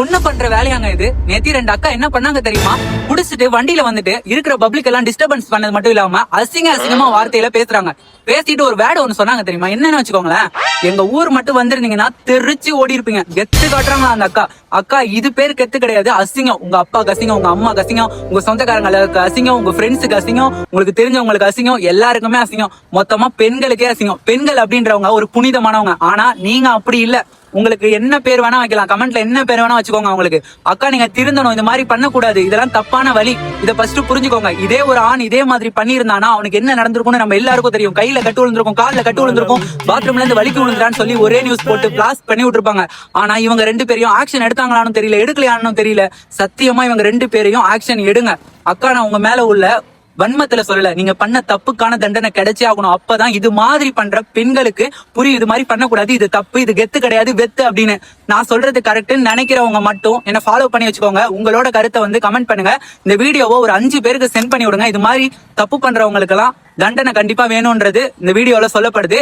பொண்ணு பண்ற வேலையாங்க இது. நேத்தி 2 அக்கா என்ன பண்ணாங்க தெரியுமா? குடிச்சிட்டு வண்டியில வந்துட்டு இருக்கிற பப்ளிக் எல்லாம் டிஸ்டர்பன்ஸ் பண்ணது மட்டும் இல்லாம அசிங்கமா வார்த்தையில பேசுறாங்க. பேசிட்டு ஒரு வேர்டு ஒண்ணு சொன்னாங்க தெரியுமா? என்னன்னு வச்சுக்கோங்களேன், எங்க ஊர் மட்டும் வந்திருந்தீங்கன்னா தெரிச்சு ஓடி இருப்பீங்க. கெத்து காட்டுறாங்களா அந்த அக்கா. அக்கா இது பேர் கெத்து கிடையாது, அசிங்கம். உங்க அப்பாக்கு அசிங்கம், உங்க அம்மாக்கு அசிங்கம், உங்க சொந்தக்காரங்களுக்கு அசிங்கம், உங்க ஃப்ரெண்ட்ஸுக்கு அசிங்கம், உங்களுக்கு தெரிஞ்சவங்களுக்கு அசிங்கம், எல்லாருக்குமே அசிங்கம். மொத்தமா பெண்களுக்கே அசிங்கம். பெண்கள் அப்படின்றவங்க ஒரு புனிதமானவங்க. ஆனா நீங்க அப்படி இல்ல. உங்களுக்கு என்ன பேர் வேணா வைக்கலாம், கமெண்ட்ல என்ன பேர் வேணா வச்சுக்கோங்க. உங்களுக்கு அக்கா நீங்க திருந்தணும், இந்த மாதிரி பண்ணக்கூடாது, இதெல்லாம் தப்பான வழி. இதை ஃபர்ஸ்ட் புரிஞ்சுக்கோங்க. இதே ஒரு ஆண் இதே மாதிரி பண்ணியிருந்தானா அவனுக்கு என்ன நடந்திருக்கும்னு நம்ம எல்லாருக்கும் தெரியும். கையில கட்டு விழுந்திருக்கும், காலில் கட்டு விழுந்திருக்கும், பாத்ரூம்ல இருந்து வலிக்கு விழுந்துறான்னு சொல்லி ஒரே நியூஸ் போட்டு பிளாஸ்ட் பண்ணி விட்டுருப்பாங்க. ஆனா இவங்க 2 பேரையும் ஆக்ஷன் எடுத்தாங்களான்னு தெரியல, எடுக்கலையான்னு தெரியல. சத்தியமா இவங்க 2 பேரையும் ஆக்ஷன் எடுங்க. அக்கா நான் உங்க மேல உள்ள வன்மத்துல சொல்லல, நீங்க பண்ண தப்புக்கான தண்டனை கிடைச்சே ஆகணும். அப்பதான் இது மாதிரி பண்ற பெண்களுக்கு புரியும், இது மாதிரி பண்ணக்கூடாது, இது தப்பு, இது கெத்து கிடையாது, வெத்து அப்படின்னு. நான் சொல்றது கரெக்ட்னு நினைக்கிறவங்க மட்டும் என்ன ஃபாலோ பண்ணி வச்சுக்கோங்க. உங்களோட கருத்தை வந்து கமெண்ட் பண்ணுங்க. இந்த வீடியோவை ஒரு 5 பேருக்கு சென்ட் பண்ணி விடுங்க. இது மாதிரி தப்பு பண்றவங்களுக்கு எல்லாம் தண்டனை கண்டிப்பா வேணும்ன்றது இந்த வீடியோல சொல்லப்படுது.